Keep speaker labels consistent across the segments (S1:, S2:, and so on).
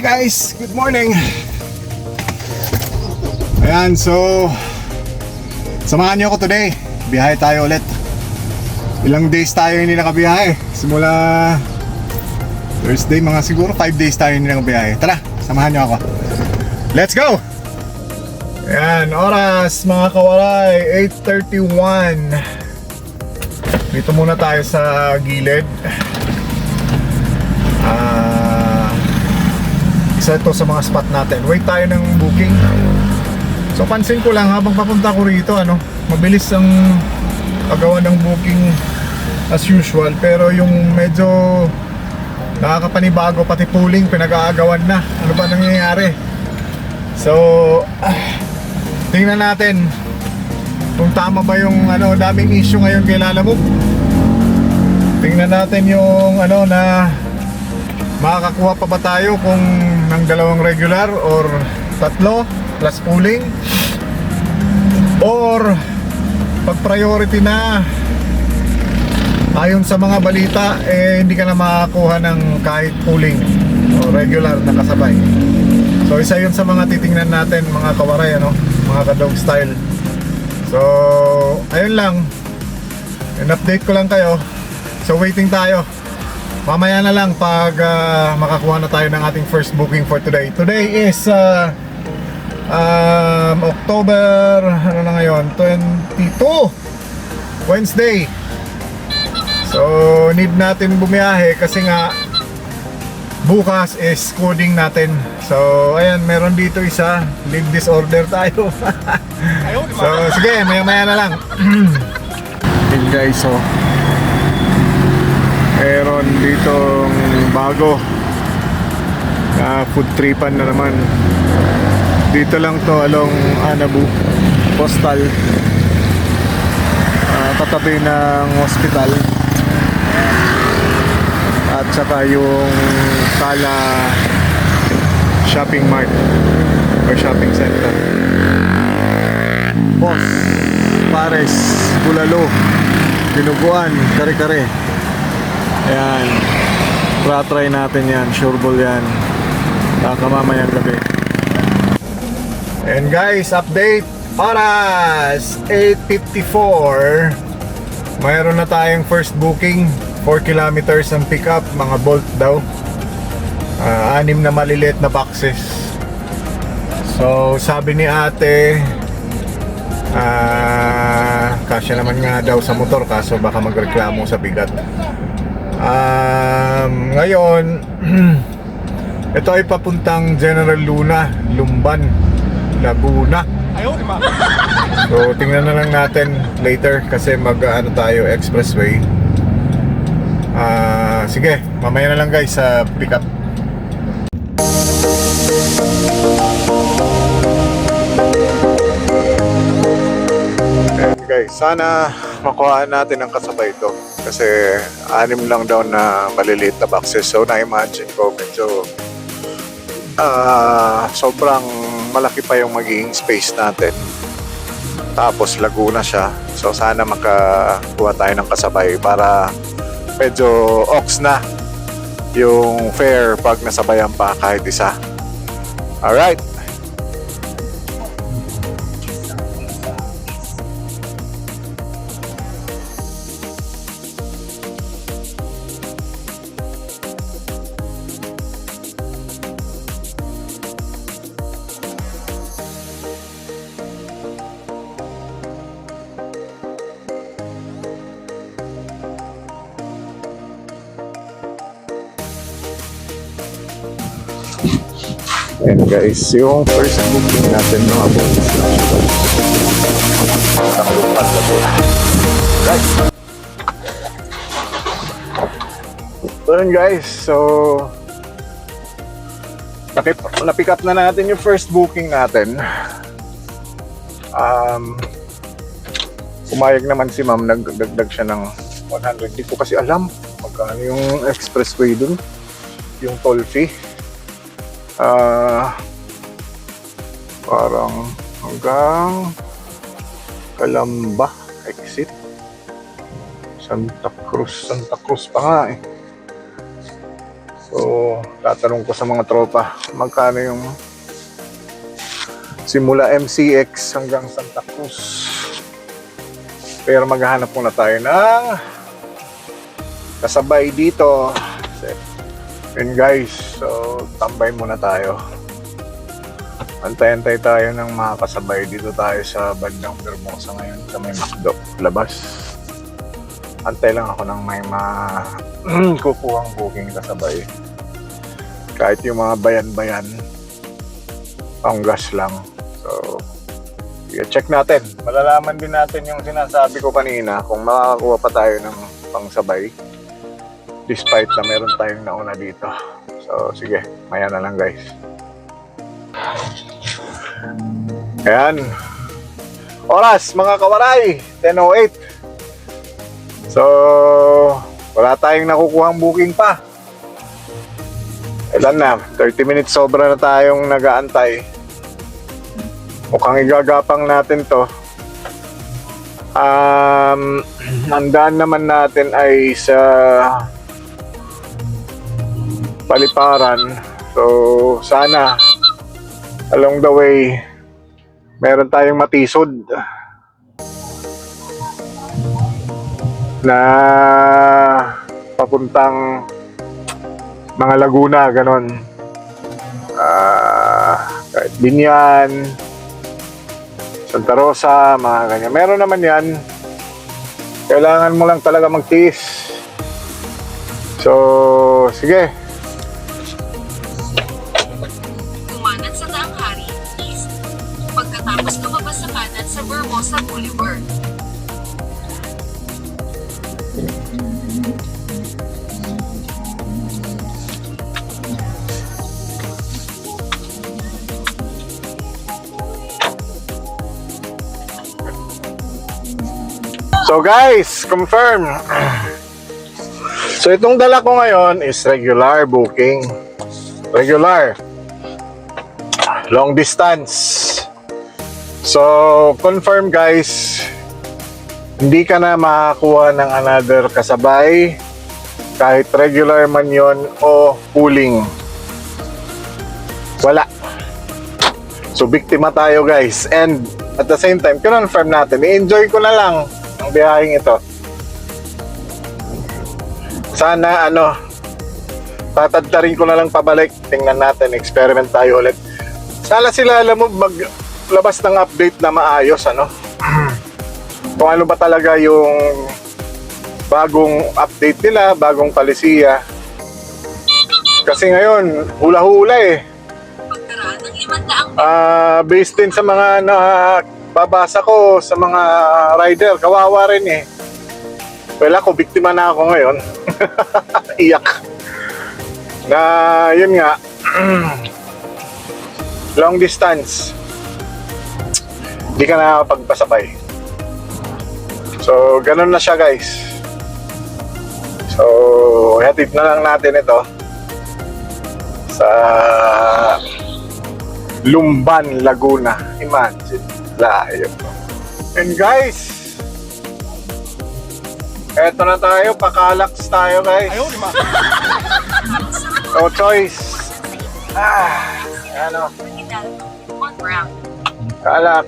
S1: Guys, good morning. Ayan, so samahan niyo ako today. Biyahe tayo ulit. Ilang days tayo hindi nakabiyahe. Simula Thursday, mga siguro 5 days tayo hindi nakabiyahe. Tara, samahan niyo ako. Let's go! Ayan, oras mga kawaray, 8:31. Dito muna tayo sa gilid. Isa ito sa mga spot natin. Wait tayo ng booking. So pansin ko lang habang papunta ko rito, mabilis ang paggawa ng booking as usual. Pero yung medyo nakakapanibago, pati pooling pinag-aagawan na. Ano ba nangyayari? So tingnan natin kung tama ba yung daming issue ngayon kay Lalamove. Tingnan natin yung na makakakuha pa ba tayo kung ng dalawang regular or tatlo plus pooling, or pag priority na ayon sa mga balita hindi ka na makakuha ng kahit pooling o regular na kasabay. So isa yun sa mga titingnan natin mga kawaray, mga ka-dog style. So ayun lang, in-update ko lang kayo. So waiting tayo. Mamaya na lang pag makakuha na tayo ng ating first booking for today. Today is October, na ngayon? 22 Wednesday. So need natin bumiyahe kasi nga bukas is coding natin. So ayan, meron dito isa, lead disorder tayo. So sige, maya na lang. Hey guys, so meron ditong bago na food tripan na naman. Dito lang to along Anabu Postal, katabi ng hospital, at saka yung Tala Shopping Mart or shopping center. Boss Pares, Bulalo, Dinuguan, Kare-Kare. Ayan, try natin yan, sureball yan, kamamayang gabi. And guys, update, oras 8:54. Mayroon na tayong first booking, 4 kilometers ang pick up, mga Bolt daw, 6 na maliliit na boxes. So sabi ni ate, kasya naman nga daw sa motor, kaso baka magreklamo sa bigat. Ngayon ito ay papuntang General Luna, Lumban, Laguna. So tingnan na lang natin later kasi tayo expressway. Sige, mamaya na lang guys sa pick up. Guys, sana makuhaan natin ang kasabay ito kasi 6 lang daw na maliliit na boxes. So na-imagine ko medyo sobrang malaki pa yung magiging space natin, tapos Laguna siya. So sana makakuha tayo ng kasabay para medyo ox na yung fare pag nasabayan pa kahit isa. Alright. And guys, yung first booking natin mga boys, so yun guys, so na-pick up na natin yung first booking natin. Pumayag naman si ma'am, nagdagdag siya ng 100. Di ko kasi alam magkano yung expressway dun, yung toll fee. Parang hanggang Calamba exit, Santa Cruz pa nga eh. So So, tatanong ko sa mga tropa, magkano yung simula MCX hanggang Santa Cruz. Pero maghahanap muna tayo ng kasabay dito. And guys, so tambay muna tayo. Antay-antay tayo ng mga kasabay. Dito tayo sa bandang Bermosa ngayon sa may McDo labas. Antay lang ako ng may kukuhang booking kasabay. Kahit yung mga bayan-bayan, pang gas lang. So, check natin. Malalaman din natin yung sinasabi ko kanina kung makakakuha pa tayo ng pangsabay. Despite na meron tayong nauna dito. So, sige. Maya na lang guys. Ayan. Oras, mga kawaray. 10:08. So, wala tayong nakukuhang booking pa. Ilan na? 30 minutes sobra na tayong nag-aantay. Mukhang igagapang natin to. Ang daan naman natin ay sa Paliparan. So, sana along the way meron tayong matisod na papuntang mga Laguna, ganon. Kahit Binyan, Santa Rosa, mga ganyan. Meron naman yan. Kailangan mo lang talaga magtiis. So, sige.
S2: Kumanan sa Tanghari, East. Pagkatapos lumabas sa kanan sa Bermosa Boulevard.
S1: So guys, confirm. So itong dala ko ngayon is regular booking. Regular. Long distance. So confirm guys, hindi ka na makakuha ng another kasabay kahit regular man yon o pooling. Wala. So biktima tayo guys. And at the same time, confirm natin, i-enjoy ko na lang ang biyaheng ito. Sana tatadtarin ko na lang pabalik. Tingnan natin, experiment tayo ulit. Sana sila alam mo maglabas ng update na maayos, kung ano ba talaga yung bagong update nila, bagong palisiya. Kasi ngayon, hula-hula eh.
S2: Pagkaraan ng 500
S1: Based din sa mga babasa ko sa mga rider, kawawa rin eh. Well, ako, biktima na ako ngayon. Iyak. Na, yun nga, long distance. Hindi ka nakapagpasabay. So, ganun na siya guys. So, hatid na lang natin ito sa Lumban, Laguna. Imagine. Layo. And guys, eto na tayo, pakalax tayo guys. Ayaw, di ba? No choice. Ano?
S2: on ground.
S1: Kalax.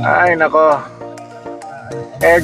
S1: Ay, nako. Egg.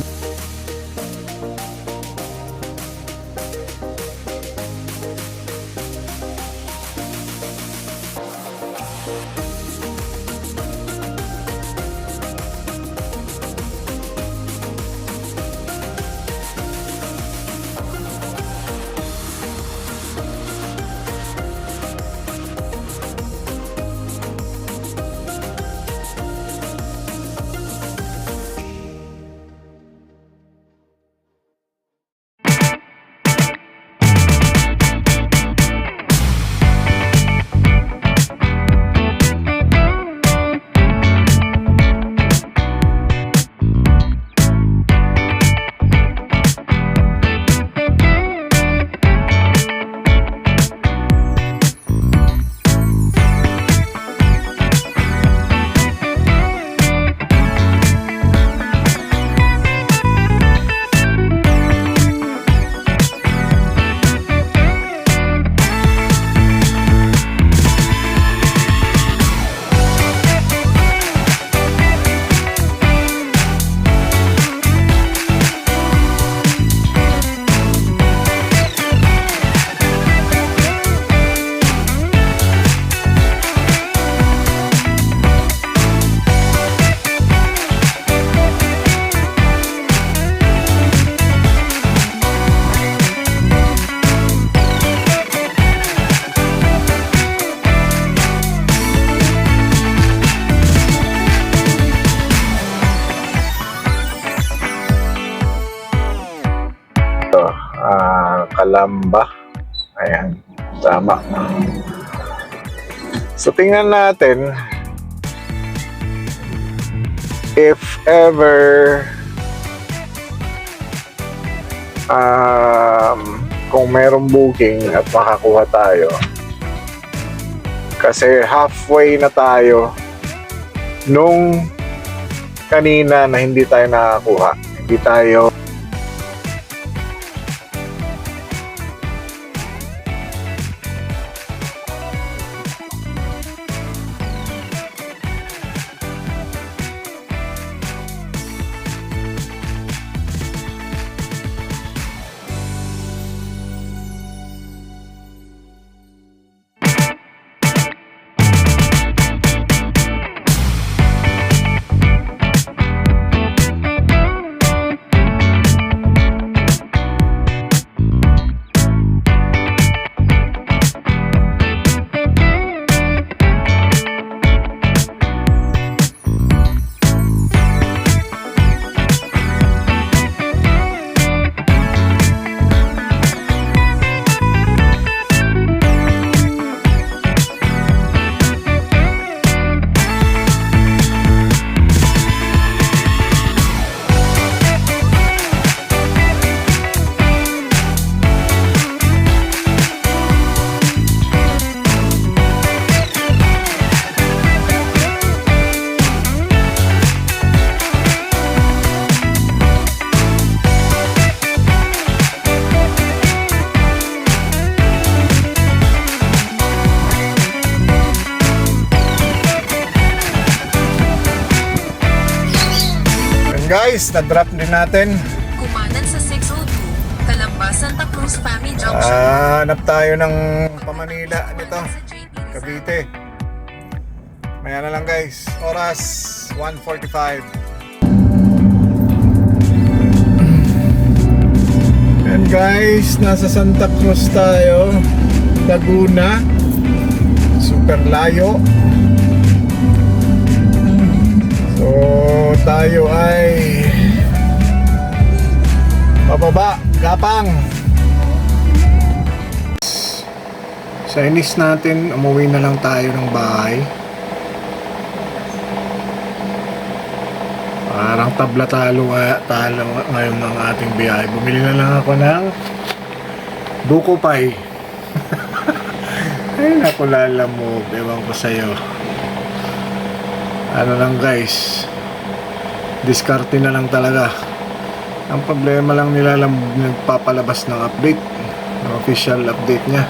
S1: Calamba. Ayan, tama. So tingnan natin if ever kung merong booking at makakuha tayo. Kasi halfway na tayo nung kanina na hindi tayo nakakuha. Hindi tayo guys, na-drop din natin.
S2: Kumanan sa 602, Calamba, Santa Cruz, Fami Junction.
S1: Hanap tayo ng pamanila nito, Cavite. Maya na lang guys, oras 1:45. And guys, nasa Santa Cruz tayo, Laguna. Super layo. So tayo ay pababa, Gapang. Sa inis natin, umuwi na lang tayo ng bahay. Parang tabla talo ngayon ng ating biyahe. Bumili na lang ako ng buko pie. Ay naku, lalamog. Ewan ko sa'yo. Ano lang guys, diskarte na lang talaga. Ang problema lang nila lang nagpapalabas ng update, ng official update niya.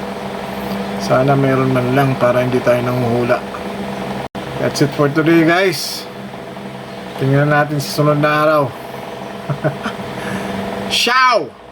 S1: Sana meron man lang para hindi tayo nanguhula. That's it for today guys. Tingnan natin sa sunod na araw. Ciao!